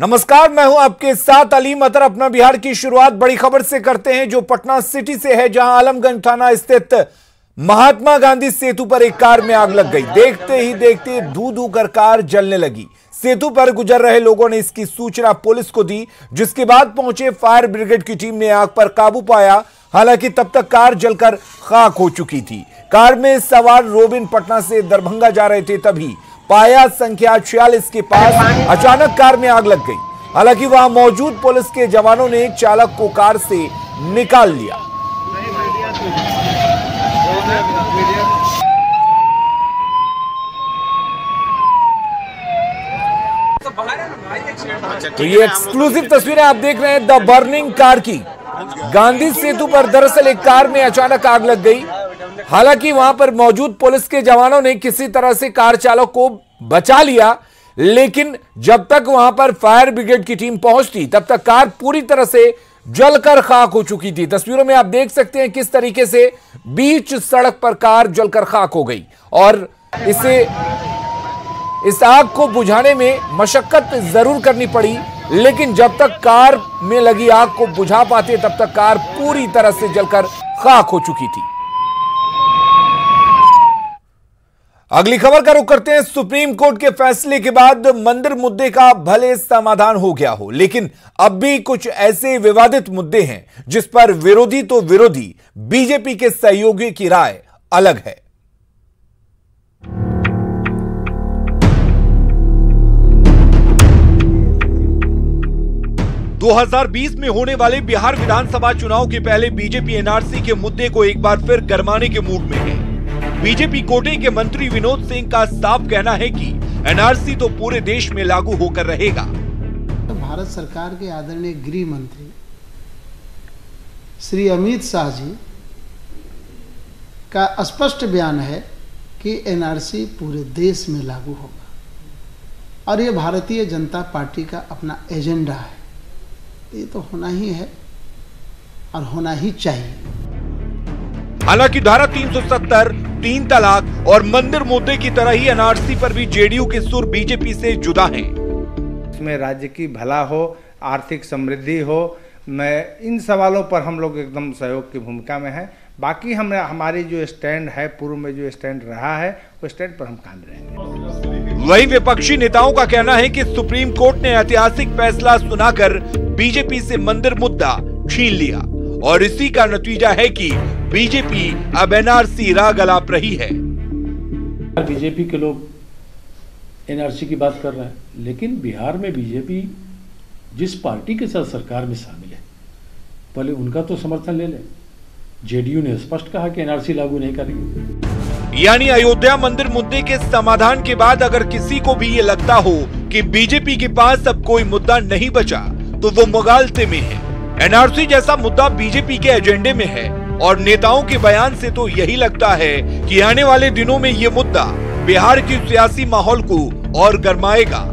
नमस्कार, मैं हूं आपके साथ अलीम अतर। अपना बिहार की शुरुआत बड़ी खबर से करते हैं जो पटना सिटी से है, जहां आलमगंज थाना स्थित महात्मा गांधी सेतु पर एक कार में आग लग गई। देखते ही देखते धू धू कर कार जलने लगी। सेतु पर गुजर रहे लोगों ने इसकी सूचना पुलिस को दी, जिसके बाद पहुंचे फायर ब्रिगेड की टीम ने आग पर काबू पाया। हालांकि तब तक कार जलकर खाक हो चुकी थी। कार में सवार रोबिन पटना से दरभंगा जा रहे थे, तभी पाया संख्या 46 के पास अचानक कार में आग लग गई। हालांकि वहां मौजूद पुलिस के जवानों ने चालक को कार से निकाल लिया। तो ये एक्सक्लूसिव तस्वीरें आप देख रहे हैं द बर्निंग कार की। गांधी सेतु पर दरअसल एक कार में अचानक आग लग गई। हालांकि वहां पर मौजूद पुलिस के जवानों ने किसी तरह से कार चालक को बचा लिया, लेकिन जब तक वहां पर फायर ब्रिगेड की टीम पहुंचती तब तक कार पूरी तरह से जलकर खाक हो चुकी थी। तस्वीरों में आप देख सकते हैं किस तरीके से बीच सड़क पर कार जलकर खाक हो गई और इस आग को बुझाने में मशक्कत जरूर करनी पड़ी, लेकिन जब तक कार में लगी आग को बुझा पाते तब तक कार पूरी तरह से जलकर खाक हो चुकी थी। अगली खबर का रुख करते हैं। सुप्रीम कोर्ट के फैसले के बाद मंदिर मुद्दे का भले समाधान हो गया हो, लेकिन अब भी कुछ ऐसे विवादित मुद्दे हैं जिस पर विरोधी तो विरोधी, बीजेपी के सहयोगी की राय अलग है। – 2020 में होने वाले बिहार विधानसभा चुनाव के पहले बीजेपी एनआरसी के मुद्दे को एक बार फिर गरमाने के मूड में है। बीजेपी कोटे के मंत्री विनोद सिंह का साफ कहना है कि एनआरसी तो पूरे देश में लागू होकर रहेगा। भारत सरकार के आदरणीय गृह मंत्री श्री अमित शाह जी का स्पष्ट बयान है कि एनआरसी पूरे देश में लागू होगा और ये भारतीय जनता पार्टी का अपना एजेंडा है। ये तो होना ही है और होना ही चाहिए। हालांकि धारा 370, 3 तलाक और मंदिर मुद्दे की तरह ही एनआरसी पर भी जेडीयू के सुर बीजेपी से जुदा हैं। इसमें राज्य की भला हो, आर्थिक समृद्धि हो, मैं इन सवालों पर हम लोग एकदम सहयोग की भूमिका में हैं। बाकी हमारी जो स्टैंड है, पूर्व में जो स्टैंड रहा है, वो स्टैंड पर हम कायम रहेंगे। वहीं विपक्षी नेताओं का कहना है कि सुप्रीम कोर्ट ने ऐतिहासिक फैसला सुनाकर बीजेपी से मंदिर मुद्दा छीन लिया और इसी का नतीजा है कि बीजेपी अब एनआरसी राग अलाप रही है। बीजेपी के लोग एनआरसी की बात कर रहे हैं, लेकिन बिहार में बीजेपी जिस पार्टी के साथ सरकार में शामिल है, पहले उनका तो समर्थन ले लें। जेडीयू ने स्पष्ट कहा कि एनआरसी लागू नहीं करेगी। यानी अयोध्या मंदिर मुद्दे के समाधान के बाद अगर किसी को भी ये लगता हो कि बीजेपी के पास अब कोई मुद्दा नहीं बचा, तो वो मुगालते में है। एनआरसी जैसा मुद्दा बीजेपी के एजेंडे में है और नेताओं के बयान से तो यही लगता है कि आने वाले दिनों में ये मुद्दा बिहार की सियासी माहौल को और गरमाएगा।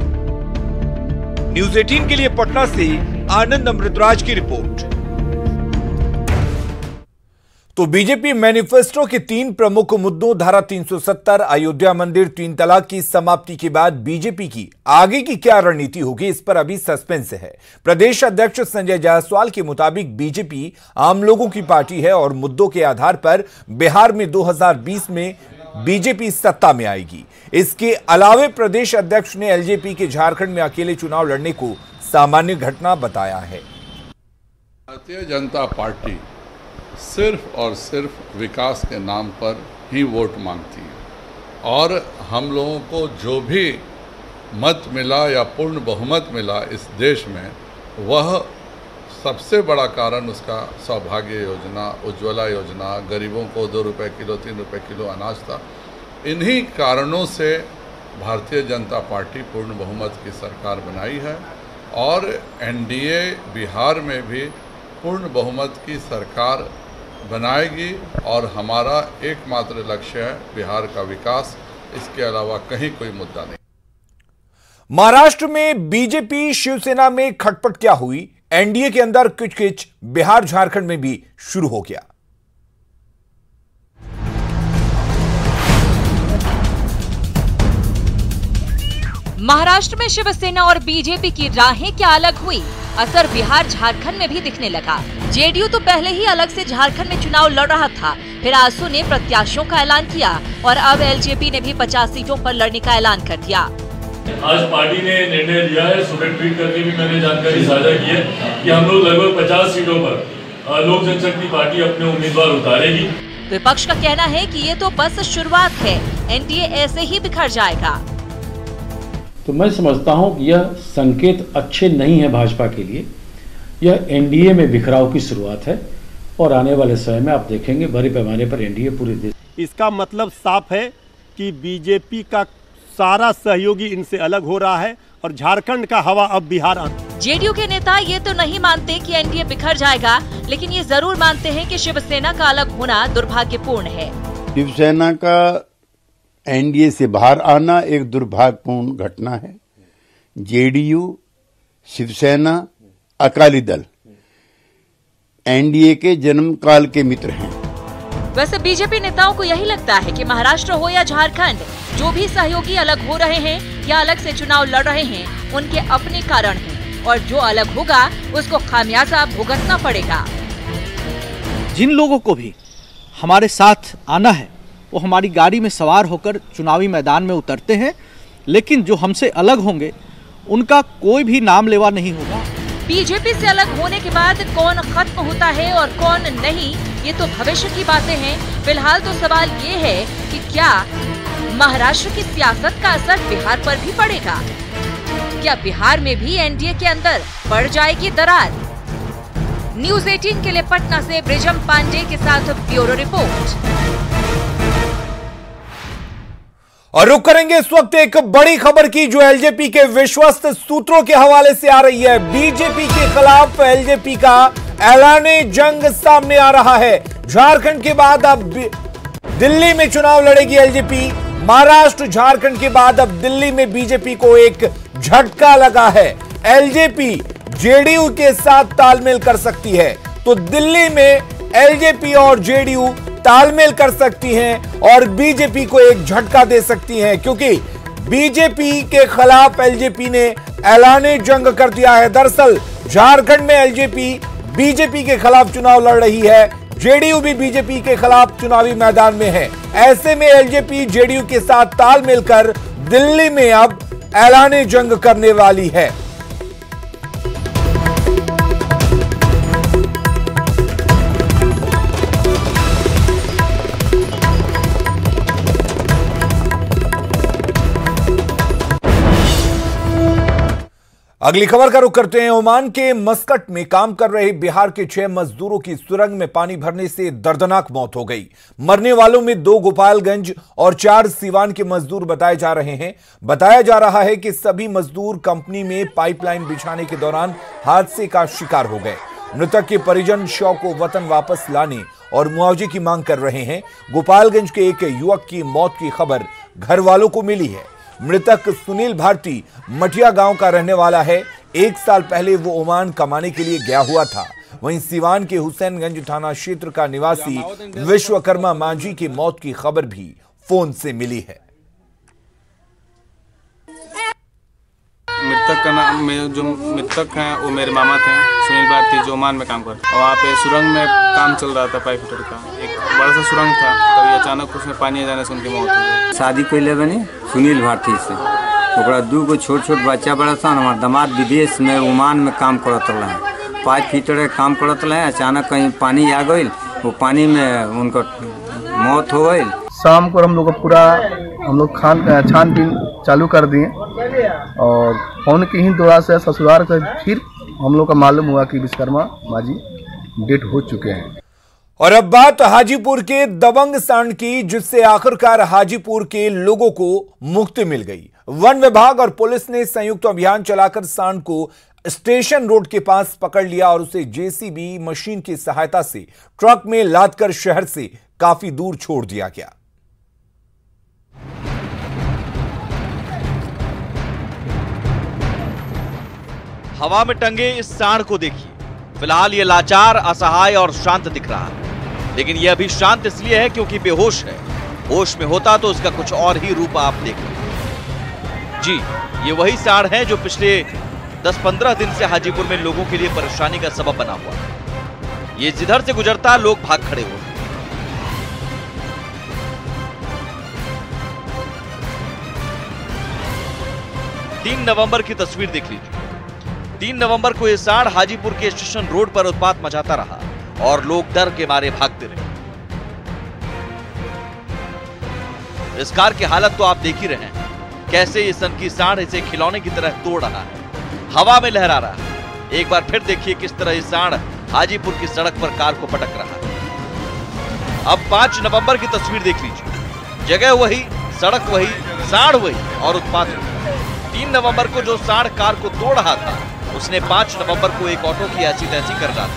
न्यूज़ 18 के लिए पटना से आनंद अमृतराज की रिपोर्ट। तो बीजेपी मैनिफेस्टो के 3 प्रमुख मुद्दों धारा 370, अयोध्या मंदिर, 3 तलाक की समाप्ति के बाद बीजेपी की आगे की क्या रणनीति होगी, इस पर अभी सस्पेंस है। प्रदेश अध्यक्ष संजय जायसवाल के मुताबिक बीजेपी आम लोगों की पार्टी है और मुद्दों के आधार पर बिहार में 2020 में बीजेपी सत्ता में आएगी। इसके अलावे प्रदेश अध्यक्ष ने एलजेपी के झारखंड में अकेले चुनाव लड़ने को सामान्य घटना बताया है। भारतीय जनता पार्टी सिर्फ और सिर्फ विकास के नाम पर ही वोट मांगती है और हम लोगों को जो भी मत मिला या पूर्ण बहुमत मिला इस देश में, वह सबसे बड़ा कारण उसका सौभाग्य योजना, उज्ज्वला योजना, गरीबों को 2 रुपये किलो 3 रुपये किलो अनाज था। इन्हीं कारणों से भारतीय जनता पार्टी पूर्ण बहुमत की सरकार बनाई है और एनडीए बिहार में भी पूर्ण बहुमत की सरकार बनाएगी और हमारा एकमात्र लक्ष्य है बिहार का विकास। इसके अलावा कहीं कोई मुद्दा नहीं। महाराष्ट्र में बीजेपी शिवसेना में खटपट क्या हुई, एनडीए के अंदर किचकिच बिहार झारखंड में भी शुरू हो गया। महाराष्ट्र में शिवसेना और बीजेपी की राहें क्या अलग हुई? असर बिहार झारखंड में भी दिखने लगा। जेडीयू तो पहले ही अलग से झारखंड में चुनाव लड़ रहा था, फिर आजसू ने प्रत्याशियों का ऐलान किया और अब एलजेपी ने भी 50 सीटों पर लड़ने का ऐलान कर दिया। आज पार्टी ने निर्णय लिया है, सुबह ट्वीट करके भी मैंने जानकारी साझा की है कि हम लोग लगभग 50 सीटों पर लोक जनशक्ति पार्टी अपने उम्मीदवार उतारेगी। विपक्ष का कहना है कि ये तो बस शुरुआत है, एनडीए ऐसे ही बिखर जाएगा। तो मैं समझता हूं कि यह संकेत अच्छे नहीं है भाजपा के लिए। यह एनडीए में बिखराव की शुरुआत है और आने वाले समय में आप देखेंगे बड़े पैमाने पर एनडीए पूरे देश। इसका मतलब साफ है कि बीजेपी का सारा सहयोगी इनसे अलग हो रहा है और झारखंड का हवा अब बिहार। जेडीयू के नेता ये तो नहीं मानते कि एनडीए बिखर जाएगा, लेकिन ये जरूर मानते हैं कि शिवसेना का अलग होना दुर्भाग्यपूर्ण है। शिवसेना का एनडीए से बाहर आना एक दुर्भाग्यपूर्ण घटना है। जेडीयू, शिवसेना, अकाली दल एनडीए के जन्म काल के मित्र हैं। वैसे बीजेपी नेताओं को यही लगता है कि महाराष्ट्र हो या झारखंड, जो भी सहयोगी अलग हो रहे हैं या अलग से चुनाव लड़ रहे हैं, उनके अपने कारण हैं और जो अलग होगा उसको खामियाजा भुगतना पड़ेगा। जिन लोगों को भी हमारे साथ आना है वो हमारी गाड़ी में सवार होकर चुनावी मैदान में उतरते हैं, लेकिन जो हमसे अलग होंगे उनका कोई भी नाम लेवा नहीं होगा। बीजेपी से अलग होने के बाद कौन खत्म होता है और कौन नहीं, ये तो भविष्य की बातें हैं। फिलहाल तो सवाल ये है कि क्या महाराष्ट्र की सियासत का असर बिहार पर भी पड़ेगा? क्या बिहार में भी एनडीए के अंदर पड़ जाएगी दरार? न्यूज़ 18 के लिए पटना से ब्रिजम पांडे के साथ ब्यूरो रिपोर्ट। और रुक करेंगे इस वक्त एक बड़ी खबर की, जो एलजेपी के विश्वस्त सूत्रों के हवाले से आ रही है। बीजेपी के खिलाफ एलजेपी का ऐलाने जंग सामने आ रहा है। झारखंड के बाद अब दिल्ली में चुनाव लड़ेगी एलजेपी। महाराष्ट्र, झारखंड के बाद अब दिल्ली में बीजेपी को एक झटका लगा है। एलजेपी जेडीयू के साथ तालमेल कर सकती है, तो दिल्ली में एलजेपी और जेडीयू तालमेल कर सकती हैं और बीजेपी को एक झटका दे सकती हैं, क्योंकि बीजेपी के खिलाफ एलजेपी ने ऐलाने जंग कर दिया है। दरअसल झारखंड में एलजेपी बीजेपी के खिलाफ चुनाव लड़ रही है, जेडीयू भी बीजेपी के खिलाफ चुनावी मैदान में है। ऐसे में एलजेपी जेडीयू के साथ तालमेल कर दिल्ली में अब ऐलाने जंग करने वाली है। अगली खबर का रुख करते हैं। ओमान के मस्कट में काम कर रहे बिहार के 6 मजदूरों की सुरंग में पानी भरने से दर्दनाक मौत हो गई। मरने वालों में 2 गोपालगंज और 4 सीवान के मजदूर बताए जा रहे हैं। बताया जा रहा है कि सभी मजदूर कंपनी में पाइपलाइन बिछाने के दौरान हादसे का शिकार हो गए। मृतक के परिजन शव को वतन वापस लाने और मुआवजे की मांग कर रहे हैं। गोपालगंज के एक युवक की मौत की खबर घर वालों को मिली है। मृतक सुनील भारती मठिया गांव का रहने वाला है। 1 साल पहले वो ओमान कमाने के लिए गया हुआ था। वहीं सीवान के हुसैनगंज थाना क्षेत्र का निवासी विश्वकर्मा मांझी की मौत की खबर भी फोन से मिली है। मृतक का नाम, जो मृतक हैं वो मेरे मामा थे, सुनील भारती, जो ओमान में काम करते हैं। वहाँ पे सुरंग में काम चल रहा था, पाइप फिटर का एक बड़ा सा सुरंग था। तभी अचानक उसमें पानी आ जाने से उनकी मौत हो गई। शादी कैले बनी सुनील भारती से, ओकरा 2 गो छोट छोट बच्चा बड़ा था। हमार दामाद विदेश में ओमान में काम करत रहे, पाइप फिटर का काम करत रहे। अचानक कहीं पानी आ गई, वो पानी में उनका मौत हो गई। शाम को हम लोग छानबीन चालू कर दिए और फोन की ही दौरा से ससुराल से फिर हम लोग का मालूम हुआ कि विश्वकर्मा मांझी डेथ हो चुके हैं। और अब बात हाजीपुर के दबंग सांड की, जिससे आखिरकार हाजीपुर के लोगों को मुक्ति मिल गई। वन विभाग और पुलिस ने संयुक्त अभियान चलाकर सांड को स्टेशन रोड के पास पकड़ लिया और उसे जेसीबी मशीन की सहायता से ट्रक में लादकर शहर से काफी दूर छोड़ दिया गया। हवा में टंगे इस सांड को देखिए। फिलहाल ये लाचार, असहाय और शांत दिख रहा है, लेकिन यह अभी शांत इसलिए है क्योंकि बेहोश है। होश में होता तो उसका कुछ और ही रूप आप देख लें। जी, ये वही साढ़ है जो पिछले 10-15 दिन से हाजीपुर में लोगों के लिए परेशानी का सबब बना हुआ है। ये जिधर से गुजरता लोग भाग खड़े हुए। 3 नवंबर की तस्वीर देख लीजिए। 3 नवंबर को यह साढ़ हाजीपुर के स्टेशन रोड पर उत्पात मचाता रहा और लोग डर के मारे भागते रहे। इस कार की हालत तो आप देख ही रहे हैं, कैसे ये सन की साढ़ इसे खिलौने की तरह तोड़ रहा है, हवा में लहरा रहा है। एक बार फिर देखिए किस तरह ये साढ़ हाजीपुर की सड़क पर कार को पटक रहा है। अब 5 नवंबर की तस्वीर देख लीजिए। जगह वही, सड़क वही, साढ़ वही और उत्पात वही। 3 नवंबर को जो साढ़ कार को तोड़ रहा था, उसने 5 नवंबर को एक ऑटो की ऐसी तैसी कर डाली।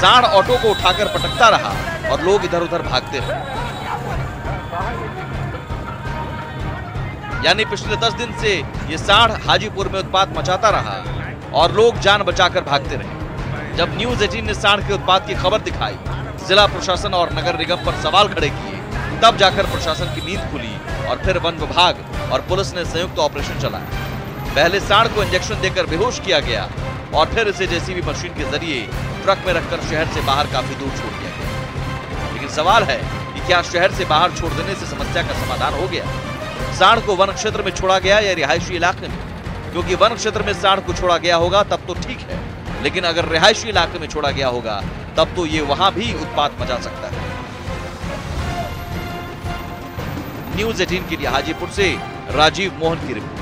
साढ़ ऑटो को उठाकर पटकता रहा और लोग इधर उधर भागते रहे। यानी पिछले 10 दिन से ये साढ़ हाजीपुर में उत्पात मचाता रहा और लोग जान बचाकर भागते रहे। जब न्यूज़ 18 ने साढ़ के उत्पात की खबर दिखाई, जिला प्रशासन और नगर निगम पर सवाल खड़े किए, तब जाकर प्रशासन की नींद खुली और फिर वन विभाग और पुलिस ने संयुक्त ऑपरेशन चलाया। पहले साढ़ को इंजेक्शन देकर बेहोश किया गया और फिर इसे जेसीबी मशीन के जरिए ट्रक में रखकर शहर से बाहर काफी दूर छोड़ दिया गया। लेकिन सवाल है कि क्या शहर से बाहर छोड़ देने से समस्या का समाधान हो गया? साढ़ को वन क्षेत्र में छोड़ा गया या रिहायशी इलाके में? क्योंकि वन क्षेत्र में साढ़ को छोड़ा गया होगा तब तो ठीक है, लेकिन अगर रिहायशी इलाके में छोड़ा गया होगा तब तो ये वहां भी उत्पात मचा सकता है। न्यूज़ 18 के लिए हाजीपुर से राजीव मोहन की report.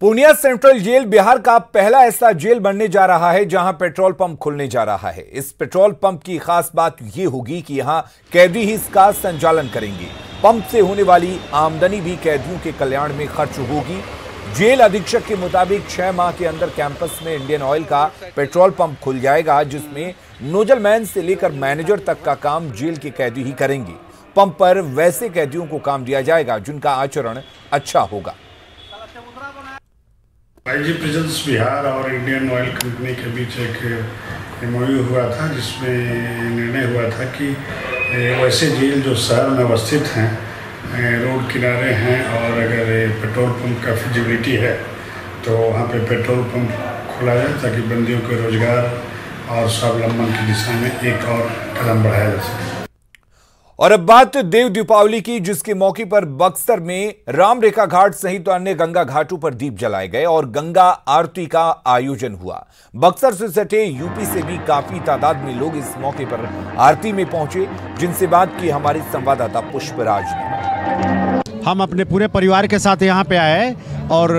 Purnia central jail Bihar का पहला ऐसा जेल बनने जा रहा है जहां पेट्रोल पंप खुलने जा रहा है। इस पेट्रोल पंप की खास बात यह होगी कि यहां कैदी ही इसका संचालन करेंगे। पंप से होने वाली आमदनी भी कैदियों के कल्याण में खर्च होगी। जेल अधीक्षक के मुताबिक 6 माह के अंदर कैंपस में इंडियन ऑयल का पेट्रोल पंप खुल जाएगा, जिसमें नोजलमैन से लेकर मैनेजर तक का काम जेल के कैदी ही करेंगे। पंप पर वैसे कैदियों को काम दिया जाएगा जिनका आचरण अच्छा होगा। आईजी प्रिजन्स बिहार और इंडियन ऑयल कंपनी के बीच एक एमओयू हुआ था, जिसमें निर्णय हुआ था कि वैसे जेल जो शहर में अवस्थित हैं, रोड किनारे हैं और अगर पेट्रोल पंप का फिजिबिलिटी है तो वहाँ पे पेट्रोल पंप खोला जाए ताकि बंदियों के रोजगार और स्वावलंबन की दिशा में एक और कदम बढ़ाया जा सके। और अब बात देव दीपावली की, जिसके मौके पर बक्सर में राम रेखा घाट सहित अन्य गंगा घाटों पर दीप जलाए गए और गंगा आरती का आयोजन हुआ। बक्सर से सटे यूपी से भी काफी तादाद में लोग इस मौके पर आरती में पहुंचे, जिनसे बात की हमारे संवाददाता पुष्पराज ने। हम अपने पूरे परिवार के साथ यहाँ पे आए और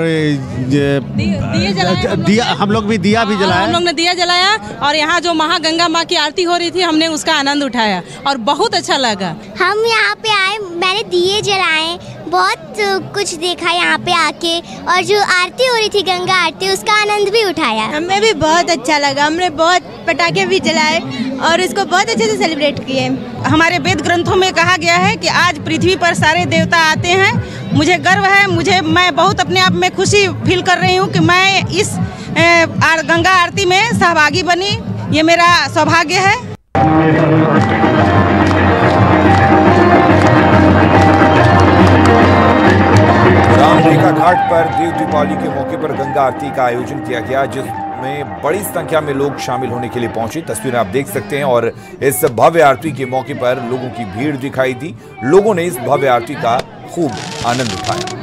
हम लोग भी दिया भी जलाया। हम लोग ने दिया जलाया और यहाँ जो महागंगा माँ की आरती हो रही थी, हमने उसका आनंद उठाया और बहुत अच्छा लगा। हम यहाँ पे आए, मैंने दिए जलाए, बहुत कुछ देखा यहाँ पे आके, और जो आरती हो रही थी गंगा आरती, उसका आनंद भी उठाया। हमें भी बहुत अच्छा लगा। हमने बहुत पटाखे भी जलाए और इसको बहुत अच्छे से सेलिब्रेट किए। हमारे वेद ग्रंथों में कहा गया है कि आज पृथ्वी पर सारे देवता आते हैं। मुझे गर्व है, मैं बहुत अपने आप में खुशी फील कर रही हूँ कि मैं इस गंगा आरती में सहभागी बनी। ये मेरा सौभाग्य है। राम रेखा घाट पर देव दीपावली के मौके पर गंगा आरती का आयोजन किया गया, जिसमें बड़ी संख्या में लोग शामिल होने के लिए पहुंचे। तस्वीरें आप देख सकते हैं और इस भव्य आरती के मौके पर लोगों की भीड़ दिखाई दी। लोगों ने इस भव्य आरती का खूब आनंद उठाया।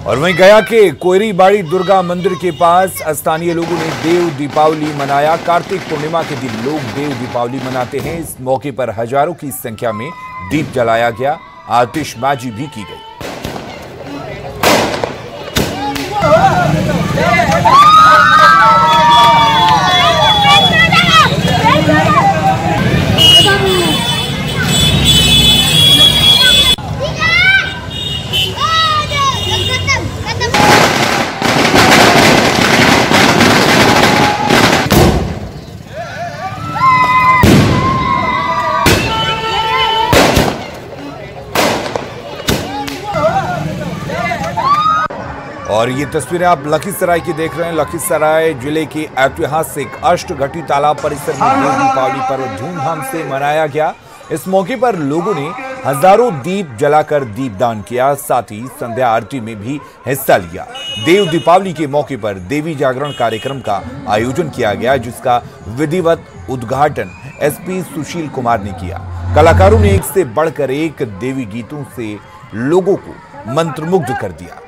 और वहीं गया के कोयरीबाड़ी दुर्गा मंदिर के पास स्थानीय लोगों ने देव दीपावली मनाया। कार्तिक पूर्णिमा के दिन लोग देव दीपावली मनाते हैं। इस मौके पर हजारों की संख्या में दीप जलाया गया, आतिशबाजी भी की गई। और ये तस्वीरें आप लखीसराय की देख रहे हैं। लखीसराय जिले के ऐतिहासिक अष्टघटी तालाब परिसर में देव दीपावली पर्व धूमधाम से मनाया गया। इस मौके पर लोगों ने हजारों दीप जलाकर दीपदान किया, साथ ही संध्या आरती में भी हिस्सा लिया। देव दीपावली के मौके पर देवी जागरण कार्यक्रम का आयोजन किया गया, जिसका विधिवत उद्घाटन एसपी सुशील कुमार ने किया। कलाकारों ने एक से बढ़कर एक देवी गीतों से लोगों को मंत्रमुग्ध कर दिया।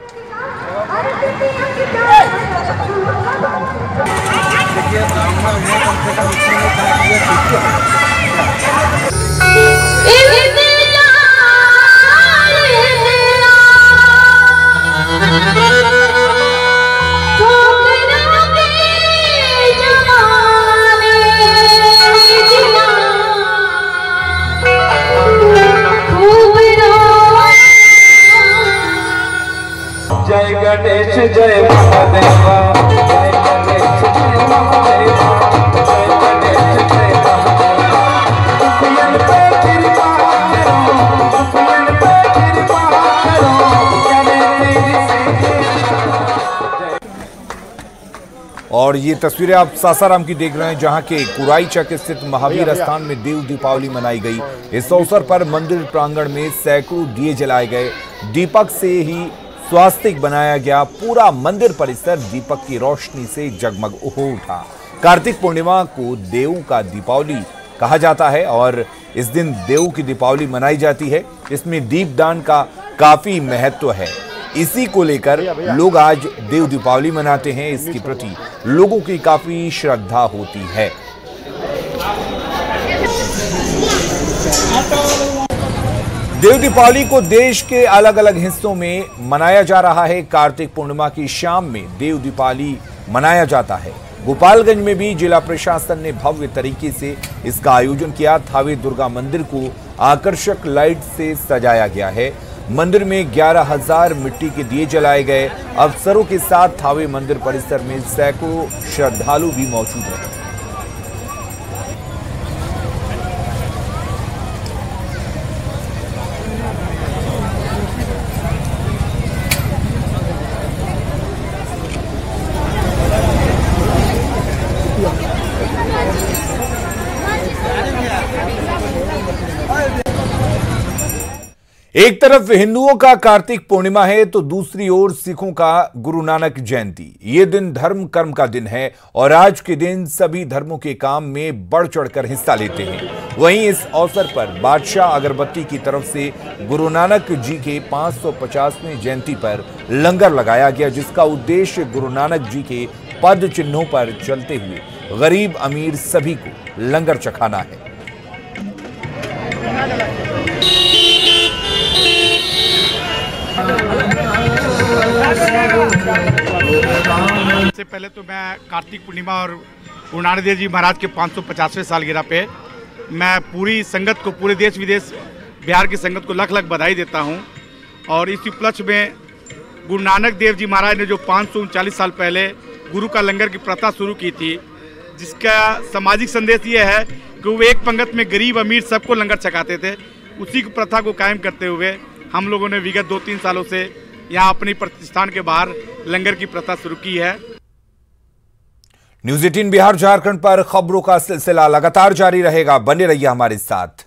जय गणेश जय महादेवा, जय गणेश जय महादेवा, जय गणेश जय महादेवा। दुखियन पे कृपा करो, दुखियन पे कृपा करो, करे तेरी सेवा। और ये तस्वीरें आप सासाराम की देख रहे हैं, जहां के कुराई चक स्थित महावीर स्थान में देव दीपावली मनाई गई। इस अवसर पर मंदिर प्रांगण में सैकड़ों दिए जलाए गए। दीपक से ही स्वास्तिक बनाया गया। पूरा मंदिर परिसर दीपक की रोशनी से जगमग हो उठा। कार्तिक पूर्णिमा को देवों का दीपावली कहा जाता है और इस दिन देवों की दीपावली मनाई जाती है। इसमें दीपदान का काफी महत्व है। इसी को लेकर लोग आज देव दीपावली मनाते हैं। इसके प्रति लोगों की काफी श्रद्धा होती है। देव दीपावली को देश के अलग अलग हिस्सों में मनाया जा रहा है। कार्तिक पूर्णिमा की शाम में देव दीपावली मनाया जाता है। गोपालगंज में भी जिला प्रशासन ने भव्य तरीके से इसका आयोजन किया। थावे दुर्गा मंदिर को आकर्षक लाइट से सजाया गया है। मंदिर में 11,000 मिट्टी के दिए जलाए गए। अफसरों के साथ थावे मंदिर परिसर में सैकड़ों श्रद्धालु भी मौजूद हैं। एक तरफ हिंदुओं का कार्तिक पूर्णिमा है तो दूसरी ओर सिखों का गुरु नानक जयंती। ये दिन धर्म कर्म का दिन है और आज के दिन सभी धर्मों के काम में बढ़ चढ़कर हिस्सा लेते हैं। वहीं इस अवसर पर बादशाह अगरबत्ती की तरफ से गुरु नानक जी के 550वें जयंती पर लंगर लगाया गया, जिसका उद्देश्य गुरु नानक जी के पद चिन्हों पर चलते हुए गरीब अमीर सभी को लंगर चखाना है। सबसे पहले तो मैं कार्तिक पूर्णिमा और गुरु नानक देव जी महाराज के 550वें सालगिरह पे मैं पूरी संगत को, पूरे देश विदेश बिहार की संगत को लख लख बधाई देता हूं। और इस उपलक्ष्य में गुरु नानक देव जी महाराज ने जो 539 साल पहले गुरु का लंगर की प्रथा शुरू की थी, जिसका सामाजिक संदेश ये है कि वो एक पंगत में गरीब अमीर सबको लंगर छकाते थे। उसी की प्रथा को कायम करते हुए हम लोगों ने विगत 2-3 सालों से यहाँ अपनी प्रतिष्ठान के बाहर लंगर की प्रथा शुरू की है। न्यूज़ 18 बिहार झारखंड पर खबरों का सिलसिला लगातार जारी रहेगा। बने रहिए हमारे साथ।